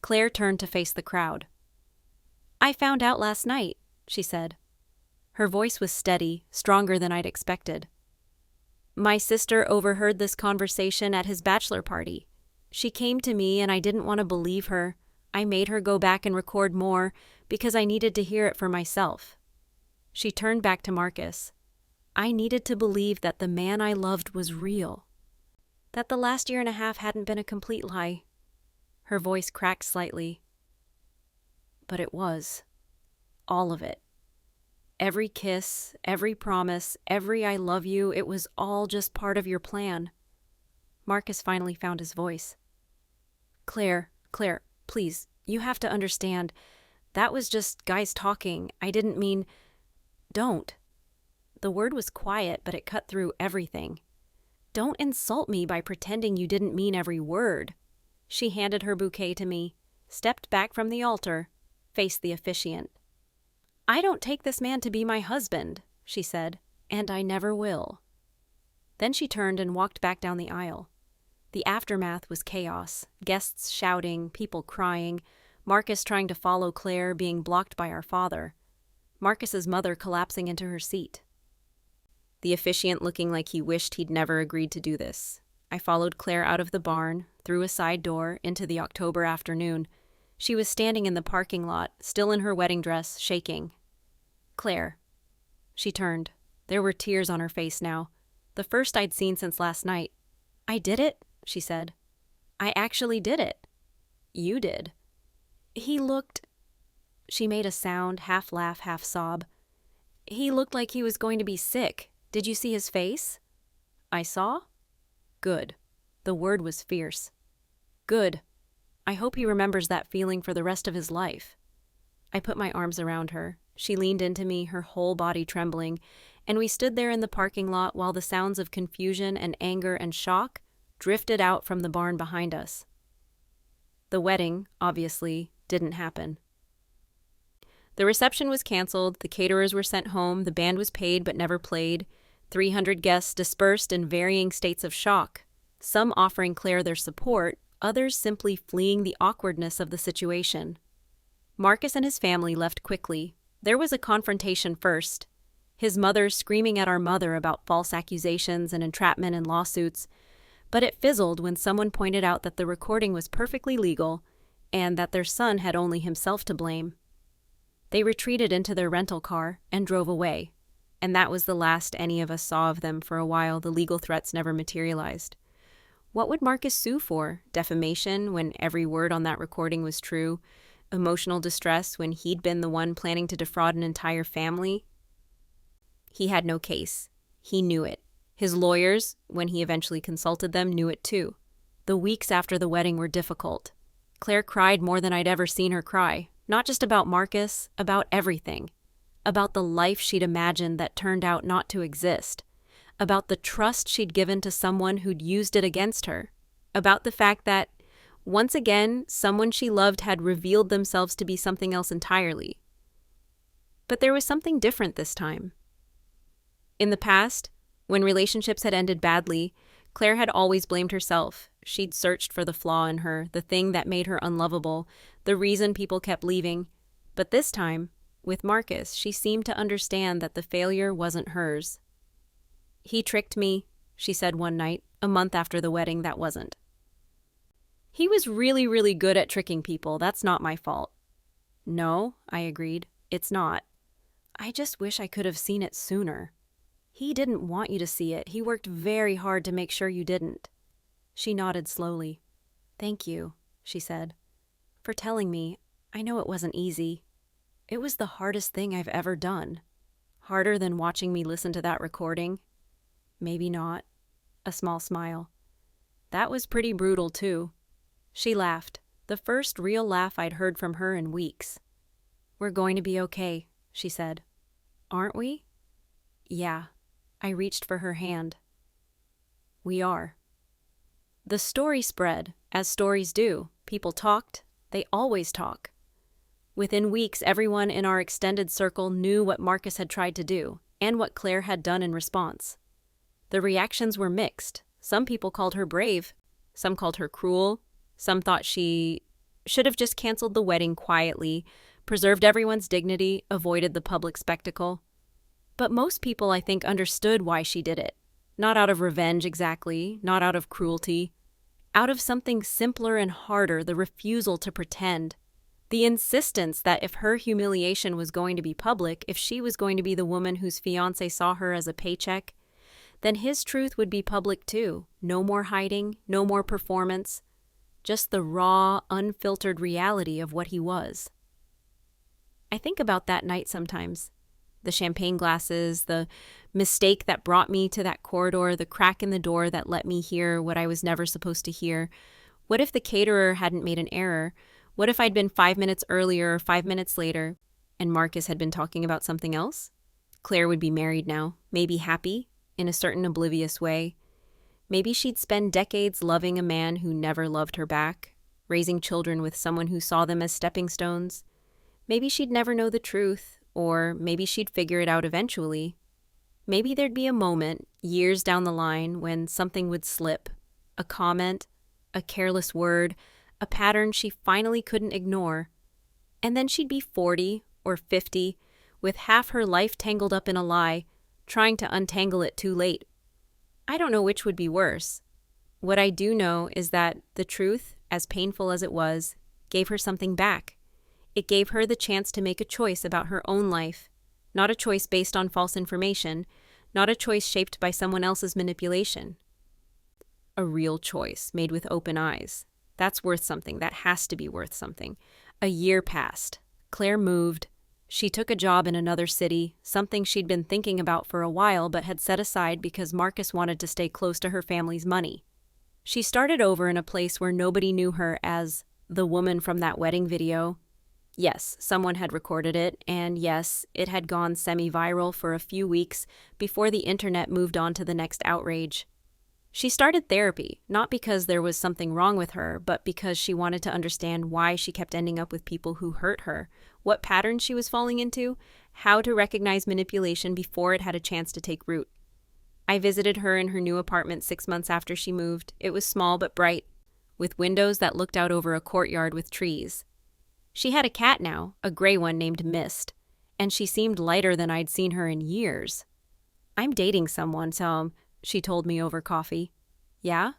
Claire turned to face the crowd. "I found out last night," she said. Her voice was steady, stronger than I'd expected. "My sister overheard this conversation at his bachelor party. She came to me and I didn't want to believe her. I made her go back and record more because I needed to hear it for myself." She turned back to Marcus. "I needed to believe that the man I loved was real. That the last year and a half hadn't been a complete lie." Her voice cracked slightly. But it was. All of it. Every kiss, every promise, every "I love you," it was all just part of your plan. Marcus finally found his voice. Claire, please, you have to understand. That was just guys talking. I didn't mean..." "Don't." The word was quiet, but it cut through everything. "Don't insult me by pretending you didn't mean every word." She handed her bouquet to me, stepped back from the altar, faced the officiant. "I don't take this man to be my husband," she said, "and I never will." Then she turned and walked back down the aisle. The aftermath was chaos, guests shouting, people crying, Marcus trying to follow Claire, being blocked by our father, Marcus's mother collapsing into her seat. The officiant looking like he wished he'd never agreed to do this. I followed Claire out of the barn, through a side door, into the October afternoon. She was standing in the parking lot, still in her wedding dress, shaking. "Claire." She turned. There were tears on her face now, the first I'd seen since last night. "I did it," she said. "I actually did it." "You did." "He looked..." She made a sound, half laugh, half sob. "He looked like he was going to be sick. Did you see his face?" "I saw?" "Good." The word was fierce. "Good. I hope he remembers that feeling for the rest of his life." I put my arms around her. She leaned into me, her whole body trembling, and we stood there in the parking lot while the sounds of confusion and anger and shock drifted out from the barn behind us. The wedding, obviously, didn't happen. The reception was canceled, the caterers were sent home, the band was paid but never played. 300 guests dispersed in varying states of shock, some offering Claire their support, others simply fleeing the awkwardness of the situation. Marcus and his family left quickly. There was a confrontation first. His mother screaming at our mother about false accusations and entrapment and lawsuits, but it fizzled when someone pointed out that the recording was perfectly legal and that their son had only himself to blame. They retreated into their rental car and drove away, and that was the last any of us saw of them for a while. The legal threats never materialized. What would Marcus sue for? Defamation when every word on that recording was true? Emotional distress when he'd been the one planning to defraud an entire family? He had no case. He knew it. His lawyers, when he eventually consulted them, knew it too. The weeks after the wedding were difficult. Claire cried more than I'd ever seen her cry. Not just about Marcus, about everything. About the life she'd imagined that turned out not to exist. About the trust she'd given to someone who'd used it against her. About the fact that, once again, someone she loved had revealed themselves to be something else entirely. But there was something different this time. In the past, when relationships had ended badly, Claire had always blamed herself. She'd searched for the flaw in her, the thing that made her unlovable, the reason people kept leaving. But this time, with Marcus, she seemed to understand that the failure wasn't hers. "He tricked me," she said one night, a month after the wedding that wasn't. "He was really, really good at tricking people. That's not my fault." "No," I agreed. "It's not. I just wish I could have seen it sooner. He didn't want you to see it. He worked very hard to make sure you didn't." She nodded slowly. "Thank you," she said, "for telling me. I know it wasn't easy. It was the hardest thing I've ever done. Harder than watching me listen to that recording." "Maybe not." A small smile. "That was pretty brutal, too." She laughed, the first real laugh I'd heard from her in weeks. "We're going to be okay," she said. "Aren't we?" "Yeah." I reached for her hand. "We are." The story spread, as stories do. People talked. They always talk. Within weeks, everyone in our extended circle knew what Marcus had tried to do, and what Claire had done in response. The reactions were mixed. Some people called her brave. Some called her cruel. Some thought she should have just canceled the wedding quietly, preserved everyone's dignity, avoided the public spectacle. But most people, I think, understood why she did it. Not out of revenge exactly, not out of cruelty. Out of something simpler and harder, the refusal to pretend. The insistence that if her humiliation was going to be public, if she was going to be the woman whose fiancé saw her as a paycheck, then his truth would be public too. No more hiding, no more performance. Just the raw, unfiltered reality of what he was. I think about that night sometimes. The champagne glasses, the mistake that brought me to that corridor, the crack in the door that let me hear what I was never supposed to hear. What if the caterer hadn't made an error? What if I'd been 5 minutes earlier or 5 minutes later, and Marcus had been talking about something else? Claire would be married now, maybe happy, in a certain oblivious way. Maybe she'd spend decades loving a man who never loved her back, raising children with someone who saw them as stepping stones. Maybe she'd never know the truth, or maybe she'd figure it out eventually. Maybe there'd be a moment, years down the line, when something would slip. A comment, a careless word, a pattern she finally couldn't ignore. And then she'd be 40 or 50, with half her life tangled up in a lie, trying to untangle it too late. I don't know which would be worse. What I do know is that the truth, as painful as it was, gave her something back. It gave her the chance to make a choice about her own life, not a choice based on false information, not a choice shaped by someone else's manipulation. A real choice made with open eyes. That's worth something. That has to be worth something. A year passed. Claire moved. She took a job in another city, something she'd been thinking about for a while but had set aside because Marcus wanted to stay close to her family's money. She started over in a place where nobody knew her as the woman from that wedding video. Yes, someone had recorded it, and yes, it had gone semi-viral for a few weeks before the internet moved on to the next outrage. She started therapy, not because there was something wrong with her, but because she wanted to understand why she kept ending up with people who hurt her, what patterns she was falling into, how to recognize manipulation before it had a chance to take root. I visited her in her new apartment 6 months after she moved. It was small but bright, with windows that looked out over a courtyard with trees. She had a cat now, a gray one named Mist, and she seemed lighter than I'd seen her in years. "I'm dating someone, Tom," she told me over coffee. "Yeah?"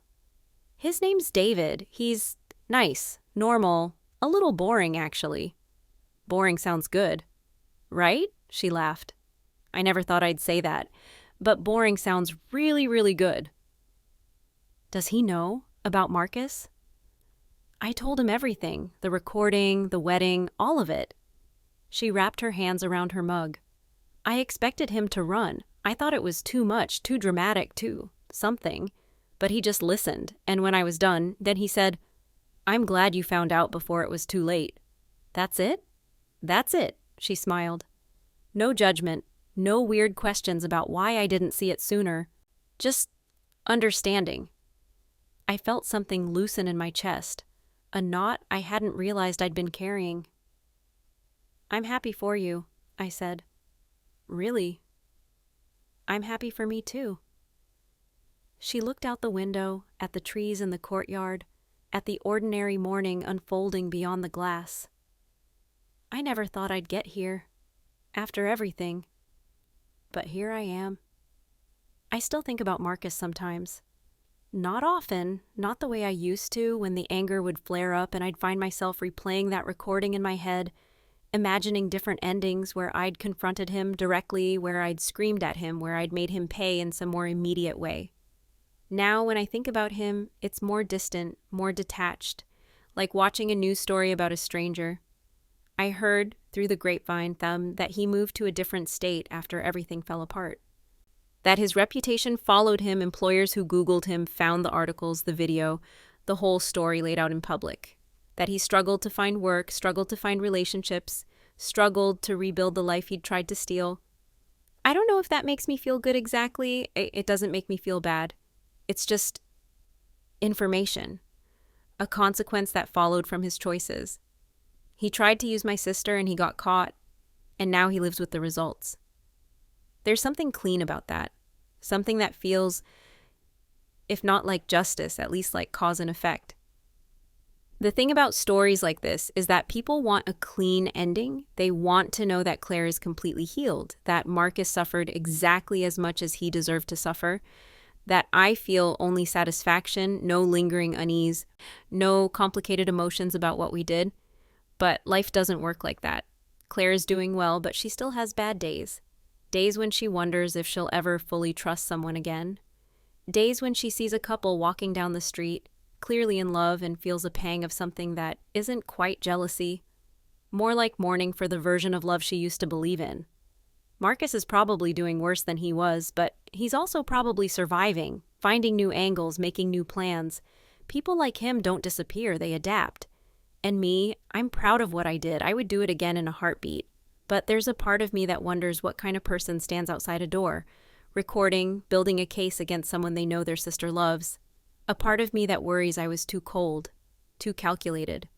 "His name's David. He's nice, normal, a little boring, actually." "Boring sounds good." "Right?" she laughed. I never thought I'd say that, but boring sounds really, really good. "Does he know about Marcus?" "I told him everything, the recording, the wedding, all of it." She wrapped her hands around her mug. "I expected him to run. I thought it was too much, too dramatic, something. But he just listened, and when I was done, then he said, 'I'm glad you found out before it was too late.'" "That's it?" "That's it," she smiled. No judgment, no weird questions about why I didn't see it sooner. Just understanding. I felt something loosen in my chest, a knot I hadn't realized I'd been carrying. "I'm happy for you," I said. "Really?" "I'm happy for me too." She looked out the window, at the trees in the courtyard, at the ordinary morning unfolding beyond the glass. "I never thought I'd get here, after everything. But here I am." I still think about Marcus sometimes. Not often, not the way I used to when the anger would flare up and I'd find myself replaying that recording in my head, imagining different endings where I'd confronted him directly, where I'd screamed at him, where I'd made him pay in some more immediate way. Now, when I think about him, it's more distant, more detached, like watching a news story about a stranger. I heard, through the grapevine, that he moved to a different state after everything fell apart. That his reputation followed him. Employers who Googled him found the articles, the video, the whole story laid out in public. That he struggled to find work, struggled to find relationships, struggled to rebuild the life he'd tried to steal. I don't know if that makes me feel good exactly. It doesn't make me feel bad. It's just information, a consequence that followed from his choices. He tried to use my sister and he got caught, and now he lives with the results. There's something clean about that, something that feels, if not like justice, at least like cause and effect. The thing about stories like this is that people want a clean ending. They want to know that Claire is completely healed, that Marcus suffered exactly as much as he deserved to suffer, that I feel only satisfaction, no lingering unease, no complicated emotions about what we did. But life doesn't work like that. Claire is doing well, but she still has bad days. Days when she wonders if she'll ever fully trust someone again. Days when she sees a couple walking down the street, clearly in love, and feels a pang of something that isn't quite jealousy. More like mourning for the version of love she used to believe in. Marcus is probably doing worse than he was, but he's also probably surviving, finding new angles, making new plans. People like him don't disappear, they adapt. And me, I'm proud of what I did. I would do it again in a heartbeat. But there's a part of me that wonders what kind of person stands outside a door, recording, building a case against someone they know their sister loves. A part of me that worries I was too cold, too calculated,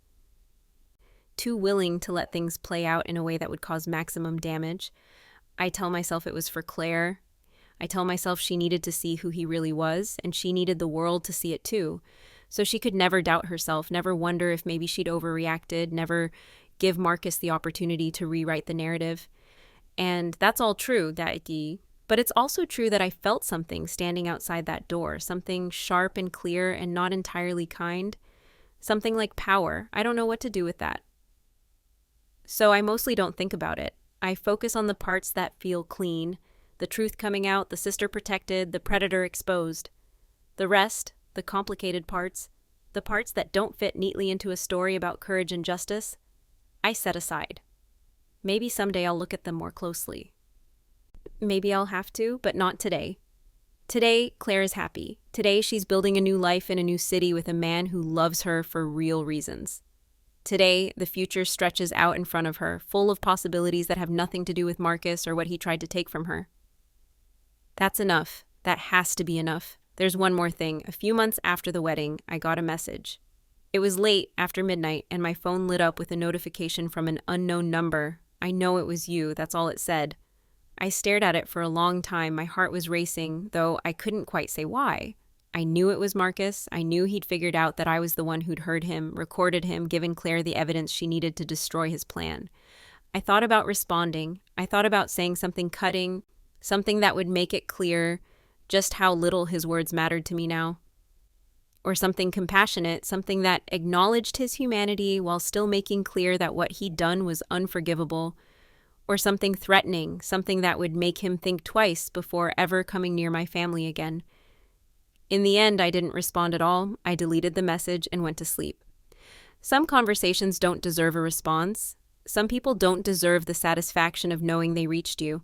too willing to let things play out in a way that would cause maximum damage. I tell myself it was for Claire. I tell myself she needed to see who he really was, and she needed the world to see it too. So she could never doubt herself, never wonder if maybe she'd overreacted, never give Marcus the opportunity to rewrite the narrative. And that's all true, but it's also true that I felt something standing outside that door, something sharp and clear and not entirely kind, something like power. I don't know what to do with that. So I mostly don't think about it. I focus on the parts that feel clean, the truth coming out, the sister protected, the predator exposed. The rest, the complicated parts, the parts that don't fit neatly into a story about courage and justice, I set aside. Maybe someday I'll look at them more closely. Maybe I'll have to, but not today. Today, Claire is happy. Today, she's building a new life in a new city with a man who loves her for real reasons. Today, the future stretches out in front of her, full of possibilities that have nothing to do with Marcus or what he tried to take from her. That's enough. That has to be enough. There's one more thing. A few months after the wedding, I got a message. It It was late after midnight, and my phone lit up with a notification from an unknown number. I know it was you, that's all it said. I stared at it for a long time. My heart was racing, though I couldn't quite say why. I knew it was Marcus. I knew he'd figured out that I was the one who'd heard him, recorded him, given Claire the evidence she needed to destroy his plan. I thought about responding. I thought about saying something cutting, something that would make it clear just how little his words mattered to me now. Or something compassionate, something that acknowledged his humanity while still making clear that what he'd done was unforgivable. Or something threatening, something that would make him think twice before ever coming near my family again. In the end, I didn't respond at all. I deleted the message and went to sleep. Some conversations don't deserve a response. Some people don't deserve the satisfaction of knowing they reached you.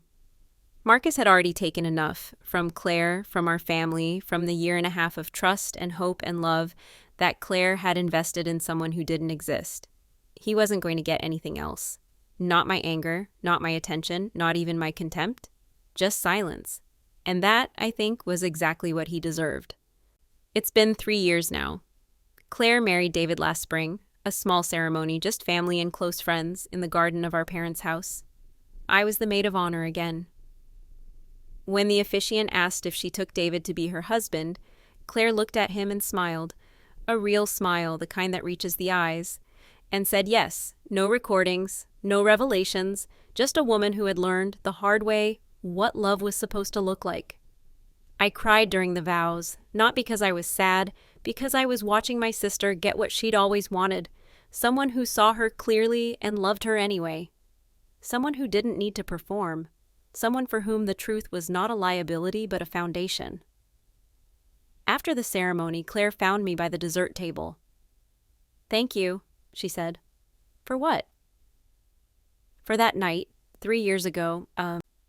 Marcus had already taken enough, from Claire, from our family, from the 1.5 years of trust and hope and love that Claire had invested in someone who didn't exist. He wasn't going to get anything else. Not my anger, not my attention, not even my contempt. Just silence. And that, I think, was exactly what he deserved. It's been 3 years now. Claire married David last spring, a small ceremony, just family and close friends, in the garden of our parents' house. I was the maid of honor again. When the officiant asked if she took David to be her husband, Claire looked at him and smiled, a real smile, the kind that reaches the eyes, and said yes, no recordings, no revelations, just a woman who had learned the hard way what love was supposed to look like. I cried during the vows, not because I was sad, because I was watching my sister get what she'd always wanted, someone who saw her clearly and loved her anyway. Someone who didn't need to perform. Someone for whom the truth was not a liability but a foundation. After the ceremony, Claire found me by the dessert table. "Thank you," she said. "For what?" "For that night, 3 years ago,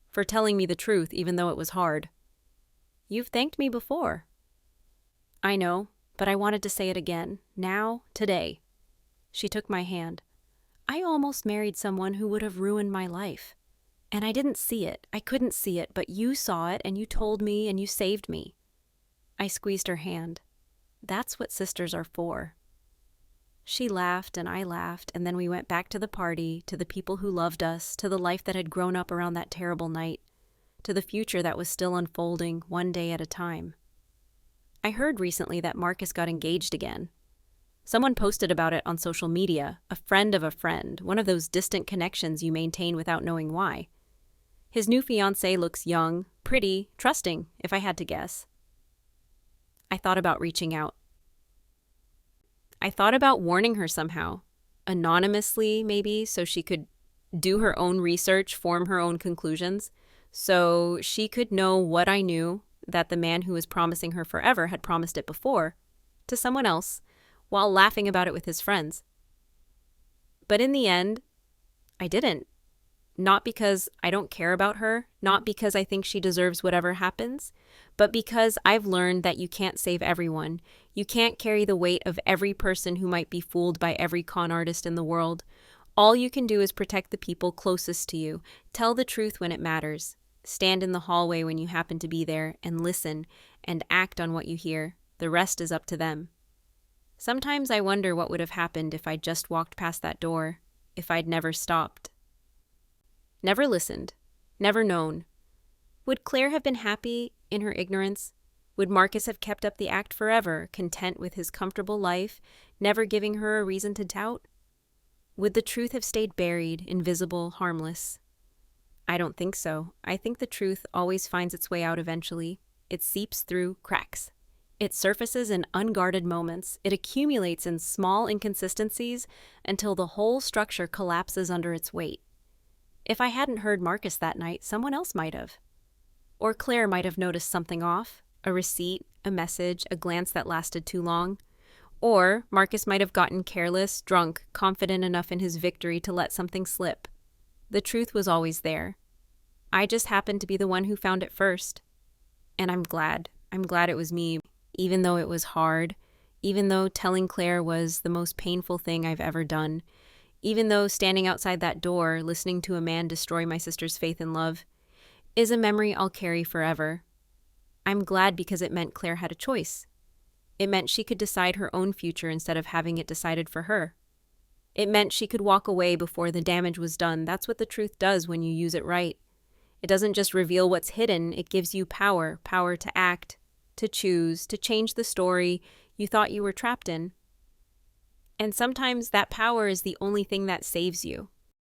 for telling me the truth even though it was hard." "You've thanked me before." "I know, but I wanted to say it again. Now, today." She took my hand. "I almost married someone who would have ruined my life. And I didn't see it. I couldn't see it, but you saw it and you told me and you saved me." I squeezed her hand. "That's what sisters are for." She laughed and I laughed, and then we went back to the party, to the people who loved us, to the life that had grown up around that terrible night, to the future that was still unfolding one day at a time. I heard recently that Marcus got engaged again. Someone posted about it on social media, a friend of a friend, one of those distant connections you maintain without knowing why. His new fiancée looks young, pretty, trusting, if I had to guess. I thought about reaching out. I thought about warning her somehow, anonymously maybe, so she could do her own research, form her own conclusions, so she could know what I knew, that the man who was promising her forever had promised it before, to someone else, while laughing about it with his friends. But in the end, I didn't. Not because I don't care about her, not because I think she deserves whatever happens, but because I've learned that you can't save everyone. You can't carry the weight of every person who might be fooled by every con artist in the world. All you can do is protect the people closest to you, tell the truth when it matters, stand in the hallway when you happen to be there, and listen, and act on what you hear. The rest is up to them. Sometimes I wonder what would have happened if I'd just walked past that door, if I'd never stopped. Never listened, never known. Would Claire have been happy in her ignorance? Would Marcus have kept up the act forever, content with his comfortable life, never giving her a reason to doubt? Would the truth have stayed buried, invisible, harmless? I don't think so. I think the truth always finds its way out eventually. It seeps through cracks. It surfaces in unguarded moments. It accumulates in small inconsistencies until the whole structure collapses under its weight. If I hadn't heard Marcus that night, someone else might have. Or Claire might have noticed something off, a receipt, a message, a glance that lasted too long. Or Marcus might have gotten careless, drunk, confident enough in his victory to let something slip. The truth was always there. I just happened to be the one who found it first. And I'm glad. I'm glad it was me, even though it was hard, even though telling Claire was the most painful thing I've ever done, even though standing outside that door, listening to a man destroy my sister's faith and love, is a memory I'll carry forever. I'm glad because it meant Claire had a choice. It meant she could decide her own future instead of having it decided for her. It meant she could walk away before the damage was done. That's what the truth does when you use it right. It doesn't just reveal what's hidden, it gives you power to act, to choose, to change the story you thought you were trapped in. And sometimes that power is the only thing that saves you.